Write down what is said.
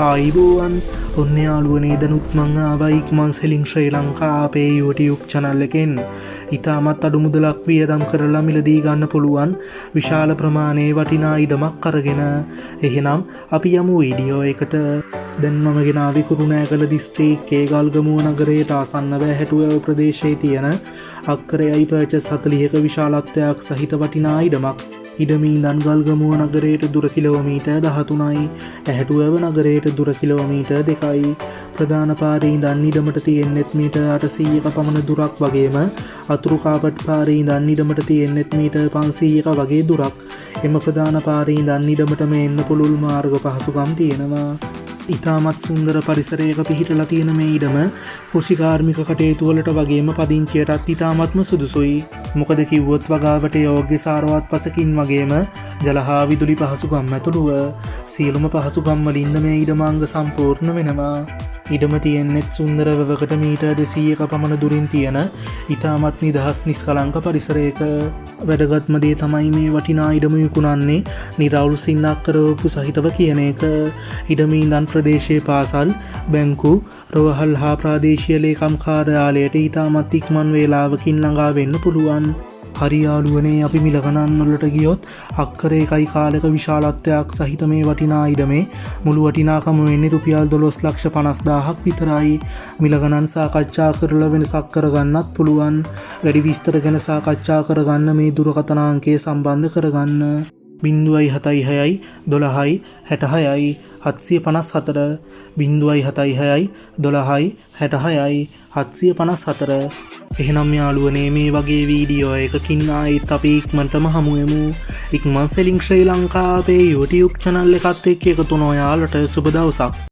ආයිබෝවන් ඔන්න යාළුවනේ දැනුත් මං ආවා ඉක්මන් සෙලින් ශ්‍රී ලංකා අපේ YouTube channel එකෙන් ඉතාමත් අඩු මුදලක් වියදම් කරලා මිලදී ගන්න පුළුවන් විශාල ප්‍රමාණයේ වටිනා ඉඩමක් අරගෙන. එහෙනම් අපි යමු වීඩියෝ එකට. දැන් මම ගෙනාවේ කුරුණෑගල දිස්ත්‍රික්කයේ ගල්ගමුව නගරයට ආසන්නව හැටුව ප්‍රදේශයේ තියෙන අක්කරයයි පර්චස් 40ක විශාලත්වයක් සහිත වටිනා ඉඩමක්. ඉඩමේ ඉඳන් ගල්ගමුව නගරයට දුර කිලෝමීටර් 13යි. ඇහැටුවව නගරයට දුර කිලෝමීටර් 2යි. ප්‍රධාන පාරේ ඉඳන් ඉඩමට තියෙන්නෙත් මීටර් 800ක පමණ දුරක් වගේම අතුරු කාපට් පාරේ ඉඳන් ඉඩමට තියෙන්නෙත් මීටර් 500ක වගේ දුරක්. එම ප්‍රධාන පාරේ ඉඳන් ඉඩමට මෙන්න පුළුල් මාර්ග පහසුකම් තියෙනවා. ඉතාමත් සුන්දර පරිසරයක පිහිටලා තියෙන මේ ඉඩම කෘෂිකාර්මික කටයුතු වලට වගේම පදිංචියටත් ඉතාමත්ම සුදුසුයි. මොකද කිව්වොත් වගාවට යෝග්‍ය සාරවත් පසකින් වගේම ජල හා විදුලි පහසුකම් ඇතුළුව සියලුම පහසුකම් වලින් මේ ඉඩම අංග සම්පූර්ණ වෙනවා. ඉඩම තියෙන්නෙත් සුන්දර වැවකට මීටර් 200ක පමණ දුරින් තියෙන ඉතාමත් නිදහස් නිස්කලංක පරිසරයක. වැදගත්ම දේ තමයි මේ වටිනා ඉඩම විකුණන්නේ නිරවුල් සින්නක් කරවපු සහිතව කියන එක. ඉඩමේ ඉඳන් ප්‍රදේශයේ පාසල්, බැංකු, රෝහල් හා ප්‍රාදේශීය ලේකම් කාර්යාලයට ඉතාමත් ඉක්මන් වේලාවකින් ළඟා වෙන්න පුළුවන්. හරි යාළුවනේ අපි මිල ගණන් වලට ගියොත් අක්කරේ 1 කාලයක විශාලත්වයක් සහිත මේ වටිනා ඉඩමේ මුළු වටිනාකම වෙන්නේ රුපියල් 12,50,000ක් විතරයි. මිල ගණන් සාකච්ඡා කරලා වෙනසක් කරගන්නත් පුළුවන්. වැඩි විස්තර ගැන සාකච්ඡා කරගන්න මේ දුරකථන අංකය සම්බන්ධ කරගන්න. 076 12 66 754 076 12 66 754. එහෙනම් යාළුවනේ මේ වගේ වීඩියෝ එකකින් ආයෙත් අපි ඉක්මනටම හමුවෙමු. ඉක්මන් සෙලින් ශ්‍රී ලංකා අපේ YouTube channel එකත් එක්ක එකතු වෙන ඔයාලට සුබ දවසක්.